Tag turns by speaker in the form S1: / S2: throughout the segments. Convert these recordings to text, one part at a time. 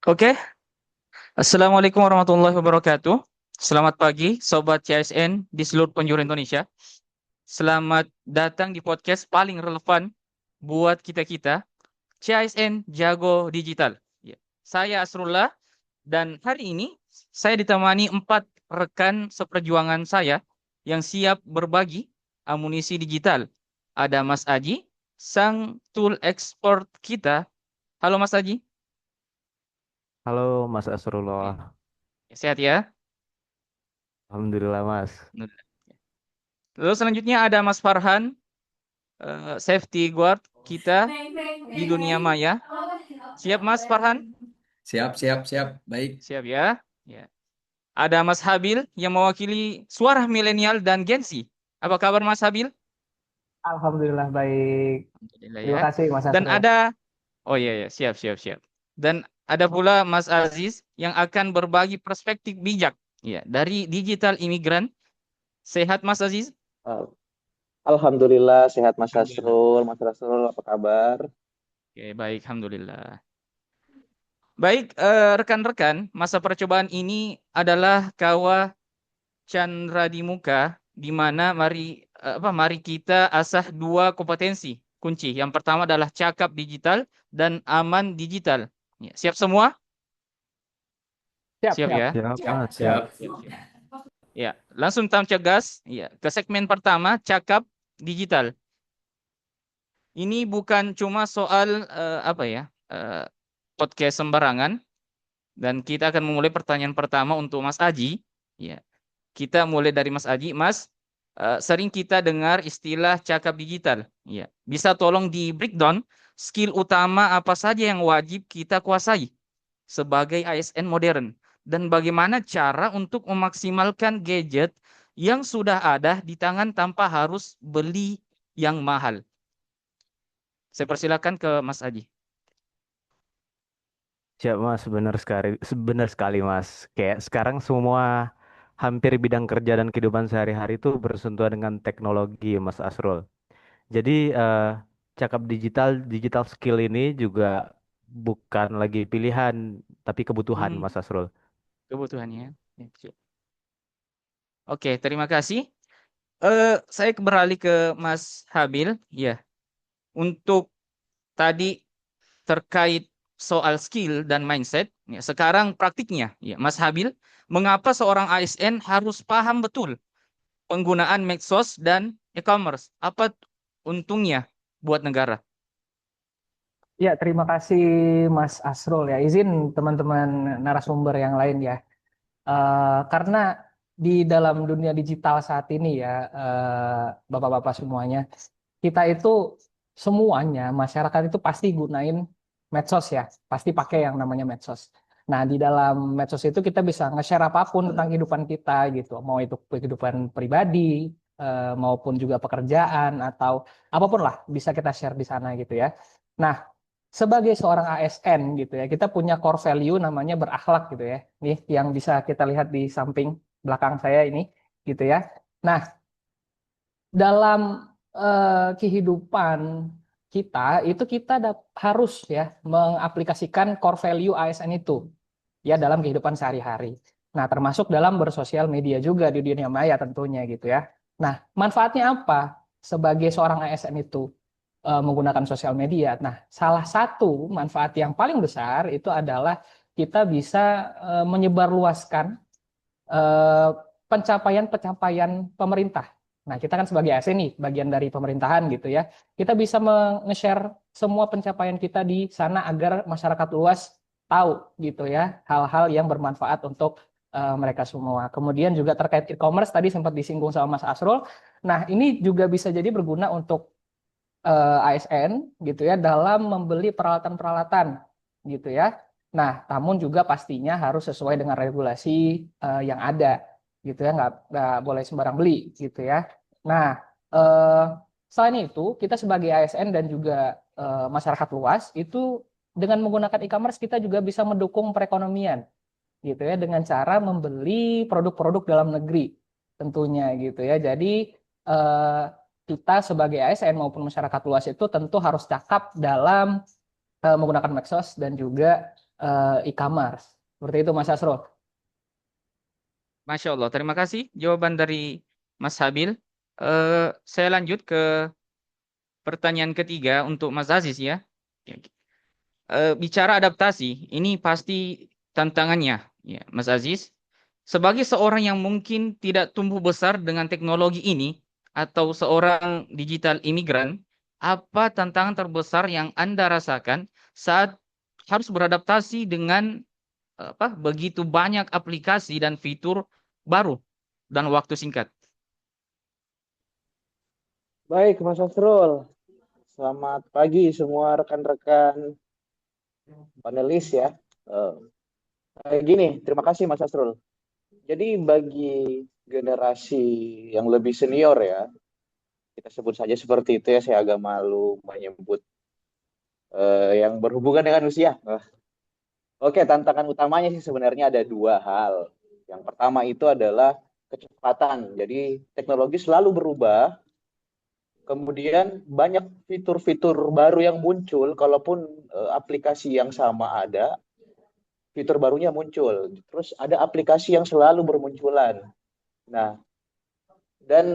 S1: Oke, Assalamualaikum warahmatullahi wabarakatuh. Selamat pagi, Sobat CSN di seluruh penjuru Indonesia. Selamat datang di podcast paling relevan buat kita-kita, CSN Jago Digital. Ya. Saya Asrullah, dan hari ini saya ditemani 4 rekan seperjuangan saya yang siap berbagi amunisi digital. Ada Mas Aji, sang tool expert kita. Halo Mas Aji.
S2: Halo Mas
S1: Oke.
S2: Asrullah,
S1: Sehat ya?
S2: Alhamdulillah Mas.
S1: Lalu selanjutnya ada Mas Farhan, safety guard kita di dunia maya. Siap Mas Farhan?
S3: Siap, siap, siap. Baik.
S1: Siap ya. Ya. Ada Mas Habil yang mewakili suara milenial dan Gen Z. Apa kabar Mas Habil?
S4: Alhamdulillah baik.
S1: Alhamdulillah ya.
S4: Terima kasih Mas
S1: Dan
S4: Asrul.
S1: ada, oh iya ya, siap siap siap. Dan ada pula Mas Aziz yang akan berbagi perspektif bijak ya dari digital imigran. Sehat Mas Aziz?
S5: Uh, Alhamdulillah sehat Mas
S1: Alhamdulillah.
S5: Hasrul. Mas Hasrul apa kabar?
S1: Oke, baik, alhamdulillah. Baik, rekan-rekan, masa percobaan ini adalah Kawah Chandra di Muka, di mana mari kita asah dua kompetensi kunci. Yang pertama adalah cakap digital dan aman digital. Ya, siap semua?
S4: Siap,
S1: Siap
S4: siap.
S1: ya?
S2: Siap Mas,
S3: Siap.
S2: siap.
S1: Siap, siap. Ya, langsung tancap gas. Ya, ke segmen pertama, cakap digital. Ini bukan cuma soal podcast sembarangan, dan kita akan memulai pertanyaan pertama untuk Mas Aji. Ya, kita mulai dari Mas Aji. Mas, sering kita dengar istilah cakap digital. Ya, bisa tolong di breakdown skill utama apa saja yang wajib kita kuasai sebagai ASN modern, dan bagaimana cara untuk memaksimalkan gadget yang sudah ada di tangan tanpa harus beli yang mahal. Saya persilakan ke Mas Aji.
S2: Siap Mas, benar sekali Mas. Kayak sekarang semua hampir bidang kerja dan kehidupan sehari-hari itu bersentuhan dengan teknologi Mas Asrul. Jadi cakap digital skill ini juga bukan lagi pilihan tapi kebutuhan
S1: Hmm,
S2: Mas Asrul.
S1: kebutuhannya. Ya, siap. Oke, terima kasih. Saya beralih ke Mas Habil. Ya, untuk tadi terkait soal skill dan mindset. Ya, sekarang praktiknya, ya, Mas Habil, mengapa seorang ASN harus paham betul penggunaan medsos dan e-commerce? Apa untungnya buat negara?
S4: Ya, terima kasih Mas Asrul ya. Izin teman-teman narasumber yang lain ya. Karena di dalam dunia digital saat ini ya, Bapak-bapak semuanya, kita itu semuanya masyarakat itu pasti gunain medsos ya, pasti pakai yang namanya medsos. Nah, di dalam medsos itu kita bisa nge-share apapun tentang kehidupan kita gitu, mau itu kehidupan pribadi maupun juga pekerjaan atau apapun lah bisa kita share di sana gitu ya. Nah, sebagai seorang ASN gitu ya, kita punya core value namanya berakhlak gitu ya. Nih yang bisa kita lihat di samping belakang saya ini gitu ya. Nah, dalam kehidupan kita itu kita harus ya mengaplikasikan core value ASN itu ya dalam kehidupan sehari-hari. Nah, termasuk dalam bersosial media juga di dunia maya tentunya gitu ya. Nah, manfaatnya apa sebagai seorang ASN itu menggunakan sosial media? Nah, salah satu manfaat yang paling besar itu adalah kita bisa menyebarluaskan eh, pencapaian-pencapaian pemerintah. Nah, kita kan sebagai ASN nih, bagian dari pemerintahan gitu ya. Kita bisa nge-share semua pencapaian kita di sana agar masyarakat luas tahu gitu ya, hal-hal yang bermanfaat untuk mereka semua. Kemudian juga terkait e-commerce tadi sempat disinggung sama Mas Asrul. Nah, ini juga bisa jadi berguna untuk ASN gitu ya dalam membeli peralatan-peralatan gitu ya. Nah, namun juga pastinya harus sesuai dengan regulasi yang ada gitu ya, nggak boleh sembarang beli gitu ya. Nah, eh, selain itu kita sebagai ASN dan juga masyarakat luas itu dengan menggunakan e-commerce kita juga bisa mendukung perekonomian gitu ya dengan cara membeli produk-produk dalam negeri tentunya gitu ya. Jadi eh, kita sebagai ASN maupun masyarakat luas itu tentu harus cakap dalam menggunakan medsos dan juga e-commerce. Seperti itu Mas Asrul.
S1: Masya Allah. Terima kasih jawaban dari Mas Habil. Saya lanjut ke pertanyaan ketiga untuk Mas Aziz ya. Bicara adaptasi, ini pasti tantangannya, ya, Mas Aziz. Sebagai seorang yang mungkin tidak tumbuh besar dengan teknologi ini, atau seorang digital imigran, apa tantangan terbesar yang Anda rasakan saat harus beradaptasi dengan begitu banyak aplikasi dan fitur baru dan waktu singkat?
S5: Baik, Mas Asrul. Selamat pagi semua rekan-rekan panelis ya. Eh, Gini, terima kasih Mas Asrul. Jadi bagi generasi yang lebih senior ya, kita sebut saja seperti itu ya, saya agak malu menyebut yang berhubungan dengan usia. Oke, tantangan utamanya sih sebenarnya ada dua hal. Yang pertama itu adalah kecepatan. Jadi teknologi selalu berubah. Kemudian banyak fitur-fitur baru yang muncul, kalaupun aplikasi yang sama ada, fitur barunya muncul. Terus ada aplikasi yang selalu bermunculan. Nah, dan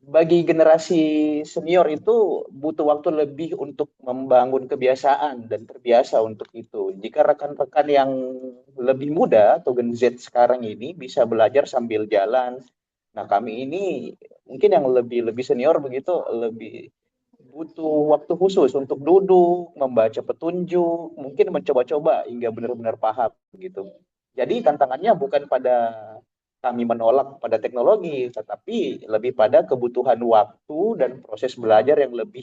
S5: bagi generasi senior itu butuh waktu lebih untuk membangun kebiasaan dan terbiasa untuk itu. Jika rekan-rekan yang lebih muda atau Gen Z sekarang ini bisa belajar sambil jalan, nah kami ini mungkin yang lebih lebih senior begitu lebih butuh waktu khusus untuk duduk, membaca petunjuk, mungkin mencoba-coba hingga benar-benar paham gitu. Jadi tantangannya bukan pada kami menolak pada teknologi, tetapi lebih pada kebutuhan waktu dan proses belajar yang lebih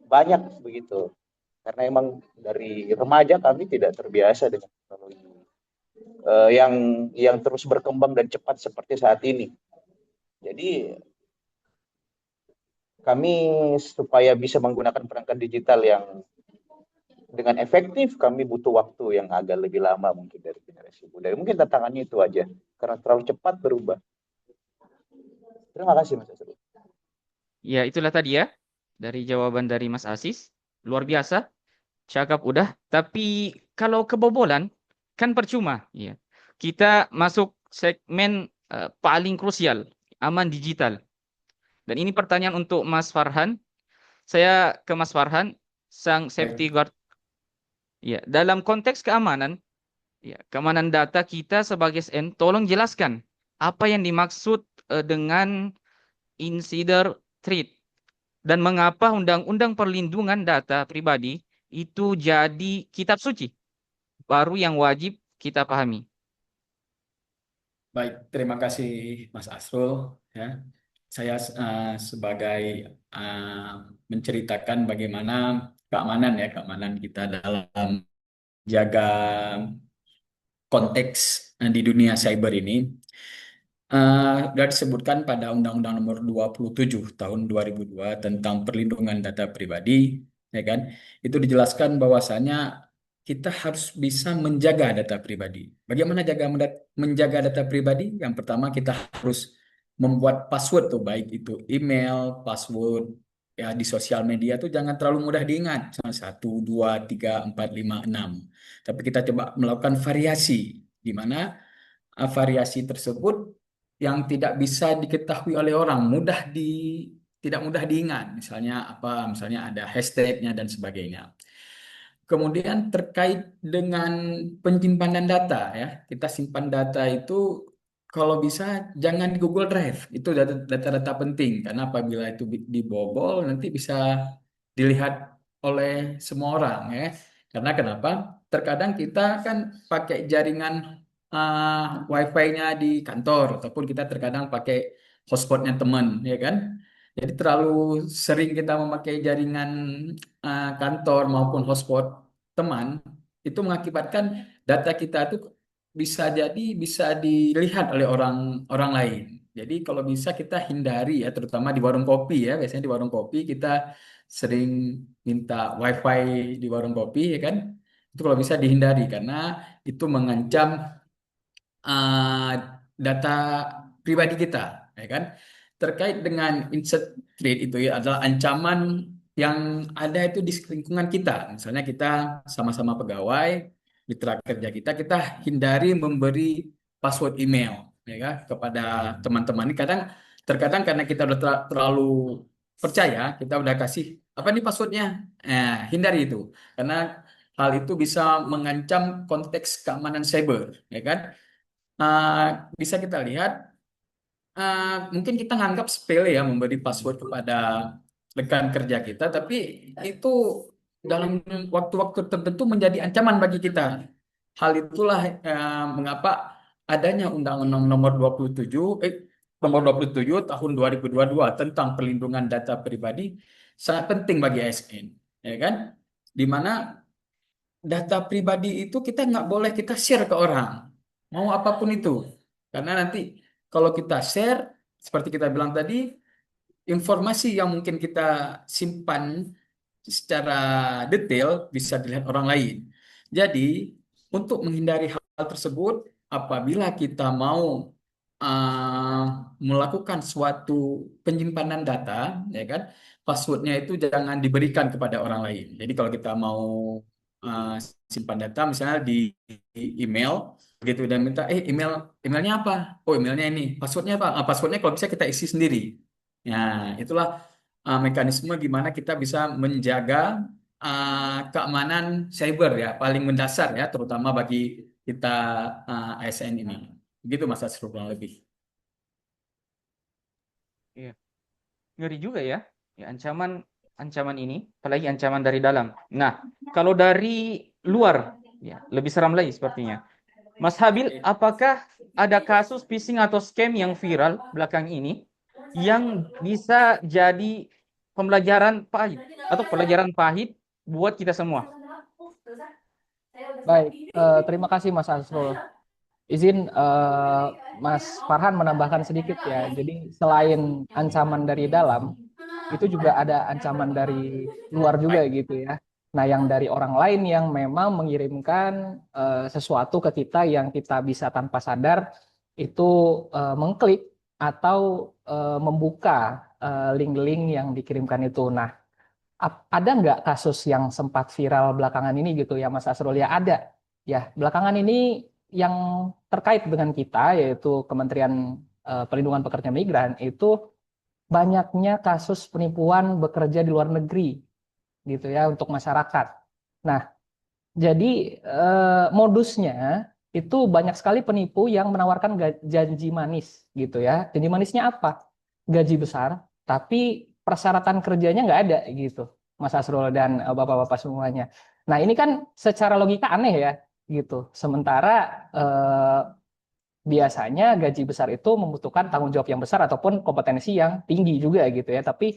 S5: banyak begitu. Karena emang dari remaja kami tidak terbiasa dengan teknologi yang terus berkembang dan cepat seperti saat ini. Jadi kami supaya bisa menggunakan perangkat digital yang dengan efektif, kami butuh waktu yang agak lebih lama mungkin dari generasi muda. Mungkin tantangannya itu aja, karena terlalu cepat berubah. Terima kasih Mas Asri.
S1: Ya, itulah tadi ya dari jawaban dari Mas Aziz. Luar biasa, cakap udah. Tapi kalau kebobolan kan percuma, ya. Kita masuk segmen paling krusial, aman digital. Dan ini pertanyaan untuk Mas Farhan. Saya ke Mas Farhan, sang safety guard. Ya, dalam konteks keamanan, ya, keamanan data kita sebagai SN, tolong jelaskan apa yang dimaksud dengan insider threat dan mengapa Undang-Undang Perlindungan Data Pribadi itu jadi kitab suci baru yang wajib kita pahami.
S3: Baik, terima kasih Mas Asrul. Ya, saya sebagai menceritakan bagaimana keamanan kita dalam jaga konteks di dunia cyber ini. Sudah disebutkan pada Undang-Undang Nomor 27 Tahun 2002 tentang perlindungan data pribadi, ya kan? Itu dijelaskan bahwasanya kita harus bisa menjaga data pribadi. Bagaimana menjaga data pribadi? Yang pertama kita harus membuat password tuh, baik itu email, password ya di sosial media tuh jangan terlalu mudah diingat, cuma 1, 2, 3, 4, 5, 6. Tapi kita coba melakukan variasi, di mana variasi tersebut yang tidak bisa diketahui oleh orang, tidak mudah diingat. Misalnya apa? Misalnya ada hashtagnya dan sebagainya. Kemudian terkait dengan penyimpanan data ya, kita simpan data itu kalau bisa jangan di Google Drive. Itu data-data penting karena apabila itu dibobol nanti bisa dilihat oleh semua orang ya. Karena kenapa? Terkadang kita kan pakai jaringan wifi-nya di kantor ataupun kita terkadang pakai hotspotnya teman ya kan. Jadi terlalu sering kita memakai jaringan kantor maupun hotspot teman itu mengakibatkan data kita itu bisa dilihat oleh orang orang lain. Jadi kalau bisa kita hindari ya, terutama di warung kopi ya. Biasanya di warung kopi kita sering minta wifi di warung kopi ya kan. Itu kalau bisa dihindari karena itu mengancam uh, data pribadi kita, ya kan? Terkait dengan insect threat itu ya adalah ancaman yang ada itu di lingkungan kita. Misalnya kita sama-sama pegawai, mitra kerja kita, kita hindari memberi password email ya kan kepada teman-teman. Ini terkadang karena kita udah terlalu percaya, kita udah kasih apa nih passwordnya. Hindari itu karena hal itu bisa mengancam konteks keamanan cyber, ya kan? Bisa kita lihat, mungkin kita nganggap sepele ya memberi password kepada rekan kerja kita, tapi itu dalam waktu-waktu tertentu menjadi ancaman bagi kita. Hal itulah mengapa adanya Undang-Undang nomor 27 tahun 2022 tentang perlindungan data pribadi sangat penting bagi ASN, ya kan? Di mana data pribadi itu kita nggak boleh kita share ke orang, mau apapun itu. Karena nanti kalau kita share, seperti kita bilang tadi, informasi yang mungkin kita simpan secara detail bisa dilihat orang lain. Jadi, untuk menghindari hal tersebut, apabila kita mau uh, melakukan suatu penyimpanan data, ya kan, passwordnya itu jangan diberikan kepada orang lain. Jadi, kalau kita mau uh, simpan data, misalnya di email, begitu dan minta, emailnya apa? Oh, emailnya ini. Passwordnya apa? Passwordnya kalau bisa kita isi sendiri. Nah, itulah mekanisme gimana kita bisa menjaga keamanan cyber ya, paling mendasar ya, terutama bagi kita ASN ini. Begitu Mas Asrul kurang lebih.
S1: Iya. Ngeri juga ya. Ya, ancaman ini, apalagi ancaman dari dalam. Nah, kalau dari luar, ya lebih seram lagi sepertinya. Mas Habil, apakah ada kasus phishing atau scam yang viral belakang ini yang bisa jadi pembelajaran pahit atau pelajaran pahit buat kita semua?
S4: Baik, terima kasih Mas Asrul. Izin Mas Farhan menambahkan sedikit ya. Jadi selain ancaman dari dalam, itu juga ada ancaman dari luar juga gitu ya. Nah, yang dari orang lain yang memang mengirimkan sesuatu ke kita yang kita bisa tanpa sadar itu mengklik atau membuka link-link yang dikirimkan itu. Nah, ada nggak kasus yang sempat viral belakangan ini gitu ya Mas Asrul? Ya ada. Ya, belakangan ini yang terkait dengan kita yaitu Kementerian Perlindungan Pekerja Migran itu banyaknya kasus penipuan bekerja di luar negeri gitu ya untuk masyarakat. Nah, jadi modusnya itu banyak sekali penipu yang menawarkan janji manis gitu ya. Janji manisnya apa? Gaji besar, tapi persyaratan kerjanya nggak ada gitu, Mas Asrul dan bapak-bapak semuanya. Nah, ini kan secara logika aneh ya gitu. Sementara biasanya gaji besar itu membutuhkan tanggung jawab yang besar ataupun kompetensi yang tinggi juga gitu ya. Tapi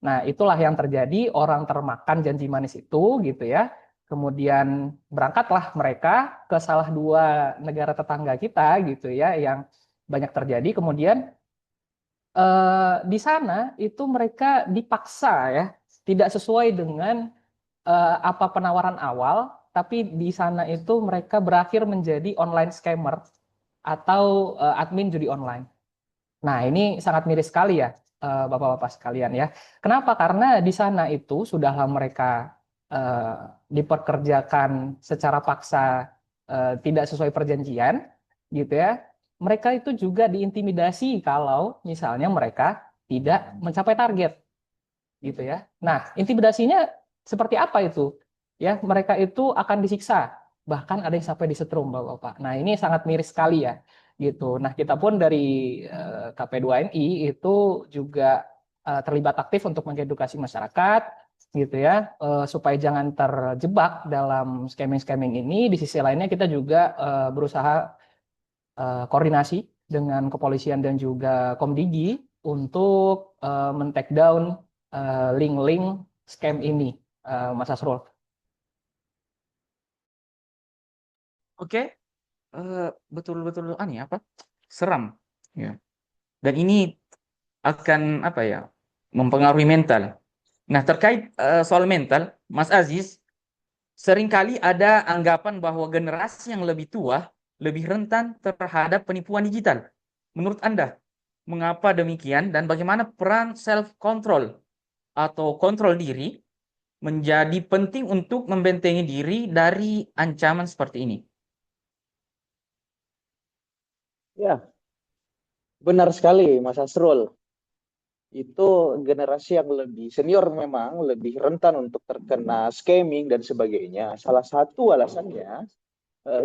S4: nah itulah yang terjadi, orang termakan janji manis itu gitu ya. Kemudian berangkatlah mereka ke salah dua negara tetangga kita gitu ya yang banyak terjadi. Kemudian di sana itu mereka dipaksa ya, tidak sesuai dengan apa penawaran awal, tapi di sana itu mereka berakhir menjadi online scammer atau admin judi online. Nah, ini sangat miris sekali ya, bapak-bapak sekalian ya. Kenapa? Karena di sana itu sudahlah mereka diperkerjakan secara paksa, tidak sesuai perjanjian, gitu ya. Mereka itu juga diintimidasi kalau misalnya mereka tidak mencapai target, gitu ya. Nah, intimidasinya seperti apa itu? Ya, mereka itu akan disiksa, bahkan ada yang sampai disetrum, bapak-bapak. Nah, ini sangat miris sekali ya, gitu. Nah, kita pun dari KP2MI itu juga terlibat aktif untuk mengedukasi masyarakat, gitu ya, supaya jangan terjebak dalam scamming-scamming ini. Di sisi lainnya kita juga berusaha koordinasi dengan kepolisian dan juga Komdigi untuk men-take down link-link scam ini, Mas Asrul.
S1: Oke, betul-betul aneh apa? Seram. Ya. Dan ini akan apa ya? Mempengaruhi mental. Nah, terkait soal mental, Mas Aziz, seringkali ada anggapan bahwa generasi yang lebih tua lebih rentan terhadap penipuan digital. Menurut Anda, mengapa demikian dan bagaimana peran self control atau kontrol diri menjadi penting untuk membentengi diri dari ancaman seperti ini?
S5: Ya, benar sekali, Mas Asrul. Itu generasi yang lebih senior memang lebih rentan untuk terkena scamming dan sebagainya. Salah satu alasannya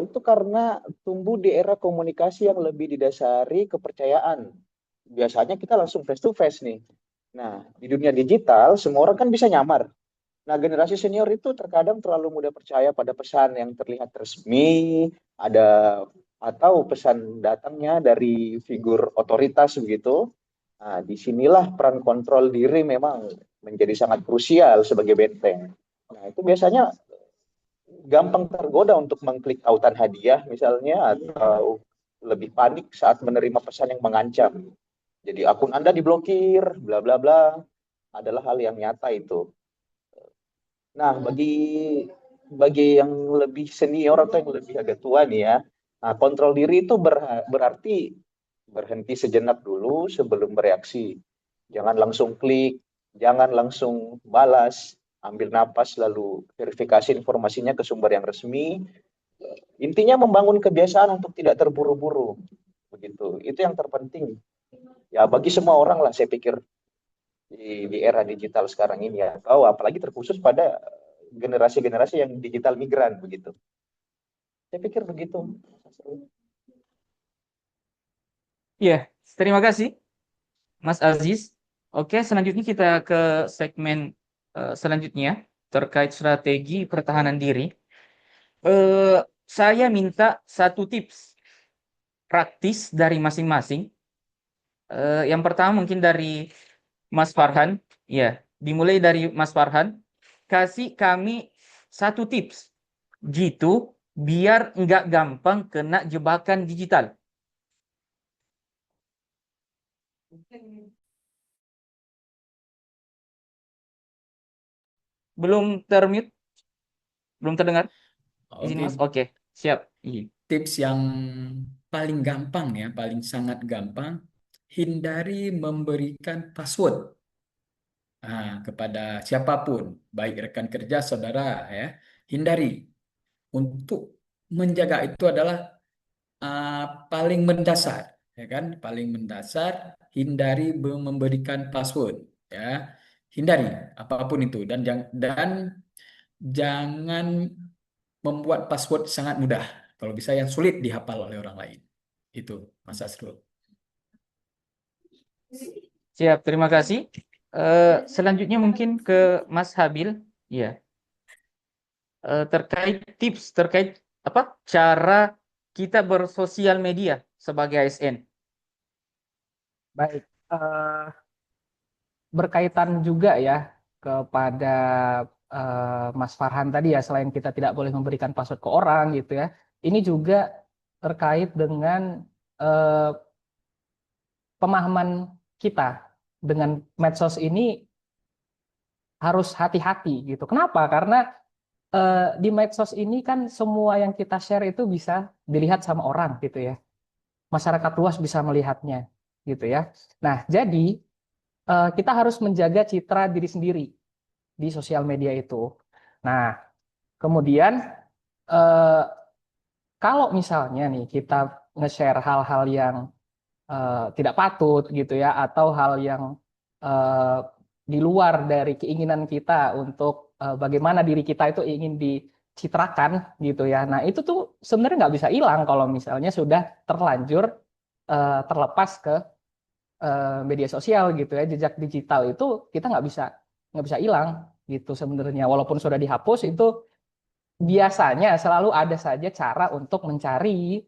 S5: itu karena tumbuh di era komunikasi yang lebih didasari kepercayaan. Biasanya kita langsung face to face nih. Nah, di dunia digital semua orang kan bisa nyamar. Nah, generasi senior itu terkadang terlalu mudah percaya pada pesan yang terlihat resmi, ada atau pesan datangnya dari figur otoritas begitu. Nah, disinilah peran kontrol diri memang menjadi sangat krusial sebagai benteng. Nah, itu biasanya gampang tergoda untuk mengklik tautan hadiah misalnya, atau lebih panik saat menerima pesan yang mengancam. Jadi akun Anda diblokir, bla bla bla, adalah hal yang nyata itu. Nah, bagi yang lebih senior atau yang lebih agak tua nih ya, nah, kontrol diri itu berarti berhenti sejenak dulu sebelum bereaksi. Jangan langsung klik, jangan langsung balas, ambil napas lalu verifikasi informasinya ke sumber yang resmi. Intinya membangun kebiasaan untuk tidak terburu-buru. Begitu. Itu yang terpenting. Ya bagi semua orang lah saya pikir di era digital sekarang ini ya. Apalagi terkhusus pada generasi-generasi yang digital migran begitu. Saya pikir begitu.
S1: Ya, terima kasih Mas Aziz. Oke, selanjutnya kita ke segmen selanjutnya terkait strategi pertahanan diri. Saya minta satu tips praktis dari masing-masing. Yang pertama mungkin dari Mas Farhan. Ya, dimulai dari Mas Farhan. Kasih kami satu tips gitu biar nggak gampang kena jebakan digital. Belum termute, belum terdengar. Izin
S3: Oke,
S1: Mas. Oke, siap. Iya.
S3: tips yang paling gampang ya, paling sangat gampang, hindari memberikan password kepada siapapun, baik rekan kerja, saudara ya. Hindari. Untuk menjaga itu adalah uh, paling mendasar, ya kan? Paling mendasar, hindari memberikan password, ya. Hindari apapun itu dan jangan membuat password sangat mudah. Kalau bisa yang sulit dihafal oleh orang lain. Itu, Mas Asrul.
S1: Siap, terima kasih. Selanjutnya mungkin ke Mas Habil. Ya, terkait tips terkait apa cara kita bersosial media sebagai ASN.
S4: Baik, berkaitan juga ya kepada Mas Farhan tadi ya, selain kita tidak boleh memberikan password ke orang gitu ya, ini juga terkait dengan eh, pemahaman kita dengan medsos ini harus hati-hati gitu. Kenapa? Karena di medsos ini kan semua yang kita share itu bisa dilihat sama orang gitu ya. Masyarakat luas bisa melihatnya gitu ya. Nah, jadi kita harus menjaga citra diri sendiri di sosial media itu. Nah, kemudian eh, kalau misalnya nih kita nge-share hal-hal yang tidak patut gitu ya, atau hal yang eh, di luar dari keinginan kita untuk bagaimana diri kita itu ingin dicitrakan gitu ya. Nah, itu tuh sebenarnya nggak bisa hilang kalau misalnya sudah terlanjur terlepas ke media sosial gitu ya. Jejak digital itu kita nggak bisa hilang gitu sebenarnya. Walaupun sudah dihapus, itu biasanya selalu ada saja cara untuk mencari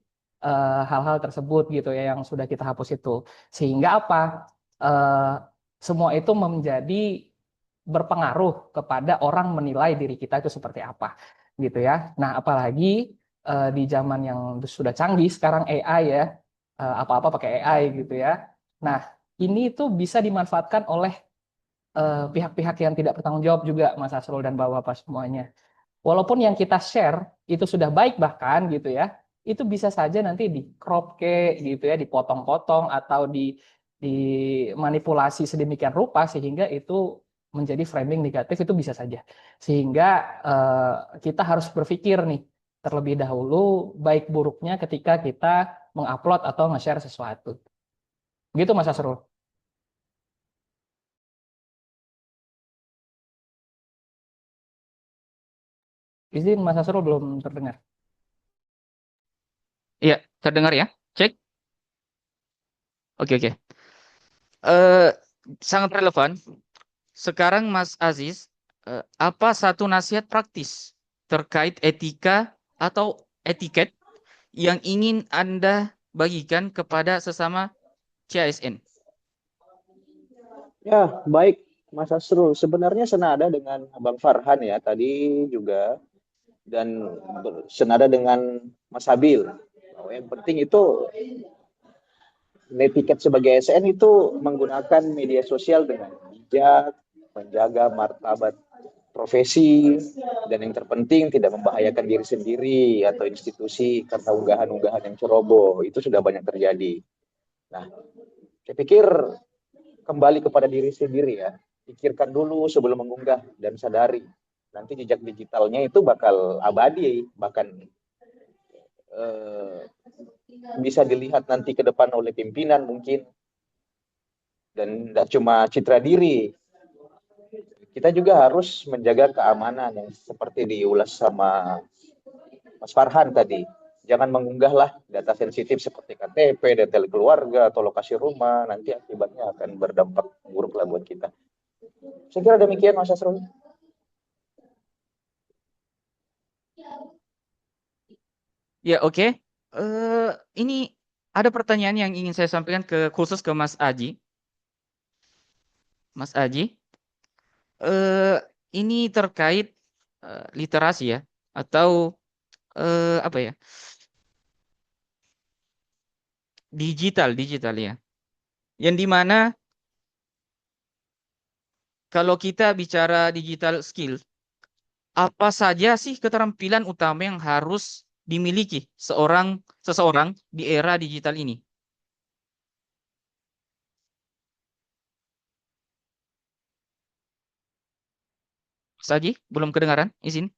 S4: hal-hal tersebut gitu ya yang sudah kita hapus itu. Sehingga apa? Eh, Semua itu menjadi berpengaruh kepada orang menilai diri kita itu seperti apa gitu ya. Nah, apalagi di zaman yang sudah canggih sekarang AI ya, apa-apa pakai AI gitu ya. Nah, ini tuh bisa dimanfaatkan oleh pihak-pihak yang tidak bertanggung jawab juga, Mas Asrul dan Bapak-Bapak semuanya. Walaupun yang kita share itu sudah baik bahkan gitu ya, itu bisa saja nanti di crop ke gitu ya, dipotong-potong atau dimanipulasi sedemikian rupa sehingga itu menjadi framing negatif itu bisa saja. Sehingga kita harus berpikir nih terlebih dahulu baik buruknya ketika kita mengupload atau nge-share sesuatu. Begitu Mas Asrul. Izin Mas Asrul belum terdengar.
S1: Iya, terdengar ya? Cek. Oke, oke. Eh, sangat relevan. Sekarang Mas Aziz, apa satu nasihat praktis terkait etika atau etiket yang ingin Anda bagikan kepada sesama CASN?
S5: Ya, baik Mas Asrul. Sebenarnya senada dengan Bang Farhan ya tadi juga dan senada dengan Mas Habil. Bahwa yang penting itu netiquette sebagai SN itu menggunakan media sosial dengan bijak, menjaga martabat profesi, dan yang terpenting tidak membahayakan diri sendiri atau institusi karena unggahan-unggahan yang ceroboh. Itu sudah banyak terjadi. Nah, saya pikir kembali kepada diri sendiri ya. Pikirkan dulu sebelum mengunggah dan sadari. Nanti jejak digitalnya itu bakal abadi, bahkan bisa dilihat nanti ke depan oleh pimpinan mungkin. Dan tidak cuma citra diri, kita juga harus menjaga keamanan yang seperti diulas sama Mas Farhan tadi. Jangan mengunggahlah data sensitif seperti KTP, detail keluarga, atau lokasi rumah. Nanti akibatnya akan berdampak buruk lah buat kita. Saya kira demikian Mas Asrul.
S1: Ya, oke. Ini ada pertanyaan yang ingin saya sampaikan khusus ke Mas Aji. Mas Aji, ini terkait literasi ya, atau apa ya, digital ya. Yang dimana kalau kita bicara digital skill, apa saja sih keterampilan utama yang harus dimiliki seseorang di era digital ini? Mas Aji, belum kedengaran? Izin.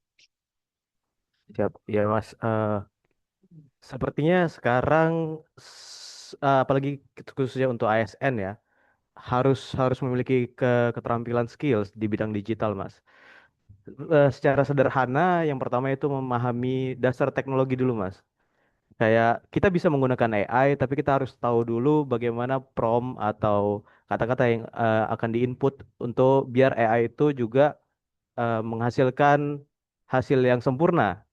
S2: Siap, ya Mas. Sepertinya sekarang apalagi khususnya untuk ASN ya, harus harus memiliki keterampilan skills di bidang digital, Mas. Secara sederhana, yang pertama itu memahami dasar teknologi dulu, Mas. Kayak kita bisa menggunakan AI, tapi kita harus tahu dulu bagaimana prompt atau kata-kata yang akan diinput untuk biar AI itu juga menghasilkan hasil yang sempurna.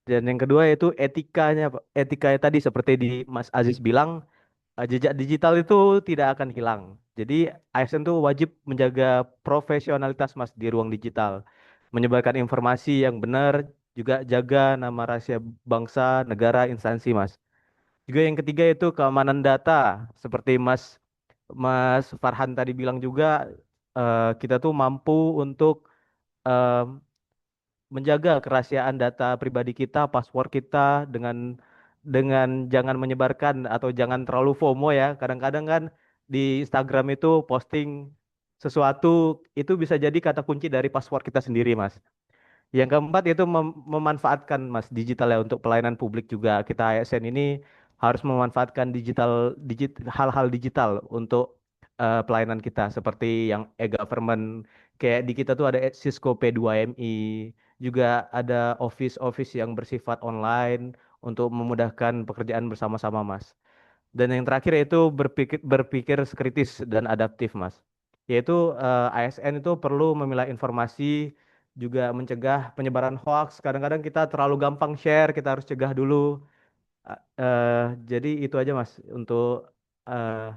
S2: Dan yang kedua itu etikanya, Pak. Etikanya tadi seperti di Mas Aziz bilang, jejak digital itu tidak akan hilang. Jadi ASN itu wajib menjaga profesionalitas Mas di ruang digital, menyebarkan informasi yang benar, juga jaga nama rahasia bangsa, negara, instansi Mas. Juga yang ketiga itu keamanan data, seperti Mas Farhan tadi bilang juga, kita tuh mampu untuk eh, menjaga kerahasiaan data pribadi kita, password kita dengan jangan menyebarkan atau jangan terlalu FOMO ya. Kadang-kadang kan di Instagram itu posting sesuatu itu bisa jadi kata kunci dari password kita sendiri, Mas. Yang keempat itu memanfaatkan Mas digital ya untuk pelayanan publik juga. Kita ASN ini harus memanfaatkan hal-hal digital untuk pelayanan kita seperti yang e-government kayak di kita tuh ada Cisco P2MI, juga ada office-office yang bersifat online untuk memudahkan pekerjaan bersama-sama Mas. Dan yang terakhir yaitu berpikir kritis dan adaptif, Mas. Yaitu ASN itu perlu memilah informasi, juga mencegah penyebaran hoax. Kadang-kadang kita terlalu gampang share, kita harus cegah dulu. Jadi itu aja, Mas, untuk eh,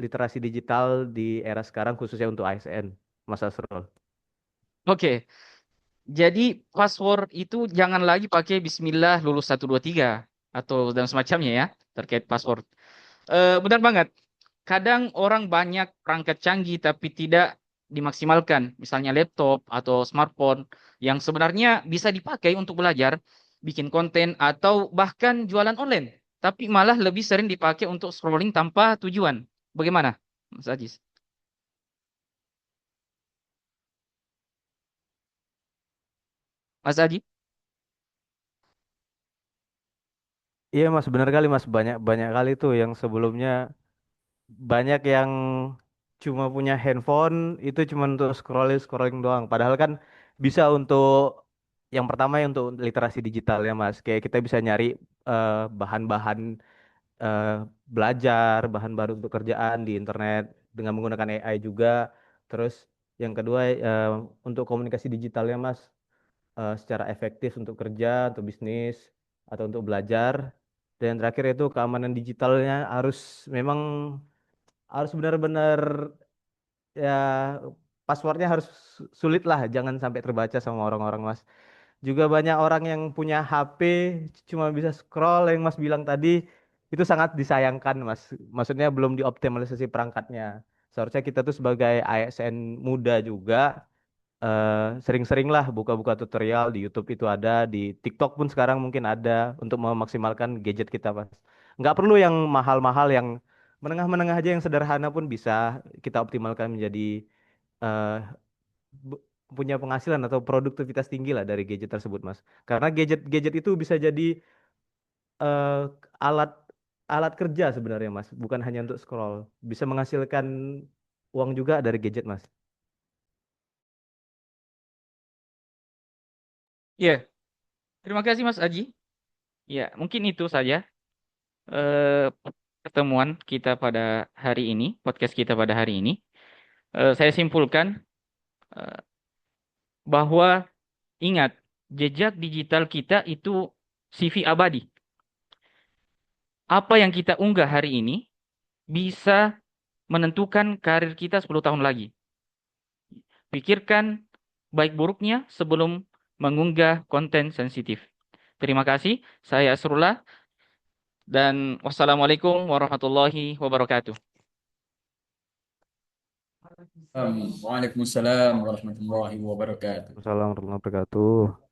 S2: literasi digital di era sekarang khususnya untuk ASN, Mas Asrul.
S1: Oke, jadi password itu jangan lagi pakai Bismillah lulus 123 atau dan semacamnya ya terkait password. Benar banget. Kadang orang banyak perangkat canggih tapi tidak dimaksimalkan, misalnya laptop atau smartphone yang sebenarnya bisa dipakai untuk belajar, bikin konten atau bahkan jualan online, tapi malah lebih sering dipakai untuk scrolling tanpa tujuan. Bagaimana, Mas Ajis? Mas Aji?
S2: Iya Mas, benar kali Mas. Banyak banyak kali tuh yang sebelumnya banyak yang cuma punya handphone itu cuma untuk scrolling scrolling doang. Padahal kan bisa untuk yang pertama ya untuk literasi digital ya Mas. Kayak kita bisa nyari bahan-bahan eh, belajar, bahan baru untuk kerjaan di internet dengan menggunakan AI juga. Terus yang kedua untuk komunikasi digitalnya Mas secara efektif untuk kerja, untuk bisnis atau untuk belajar. Dan yang terakhir itu keamanan digitalnya memang harus benar-benar ya passwordnya harus sulit lah, jangan sampai terbaca sama orang-orang Mas. Juga banyak orang yang punya HP cuma bisa scroll yang Mas bilang tadi itu sangat disayangkan Mas. Maksudnya belum dioptimalisasi perangkatnya. Seharusnya kita tuh sebagai ASN muda juga sering-sering lah buka-buka tutorial di YouTube itu ada, di TikTok pun sekarang mungkin ada untuk memaksimalkan gadget kita Mas. Nggak perlu yang mahal-mahal, yang menengah-menengah aja yang sederhana pun bisa kita optimalkan menjadi eh, bu- punya penghasilan atau produktivitas tinggi lah dari gadget tersebut, Mas. Karena gadget-gadget itu bisa jadi eh, alat alat kerja sebenarnya, Mas. Bukan hanya untuk scroll. Bisa menghasilkan uang juga dari gadget, Mas.
S1: Ya, terima kasih Mas Aji. Ya, mungkin itu saja eh, pertemuan kita pada hari ini, podcast kita pada hari ini. Saya simpulkan eh, bahwa ingat, jejak digital kita itu CV abadi. Apa yang kita unggah hari ini bisa menentukan karir kita 10 tahun lagi. Pikirkan baik buruknya sebelum mengunggah konten sensitif. Terima kasih, saya Asrullah, dan wassalamualaikum warahmatullahi wabarakatuh.
S3: Waalaikumsalam warahmatullahi wabarakatuh.
S2: Wassalamualaikum warahmatullahi wabarakatuh.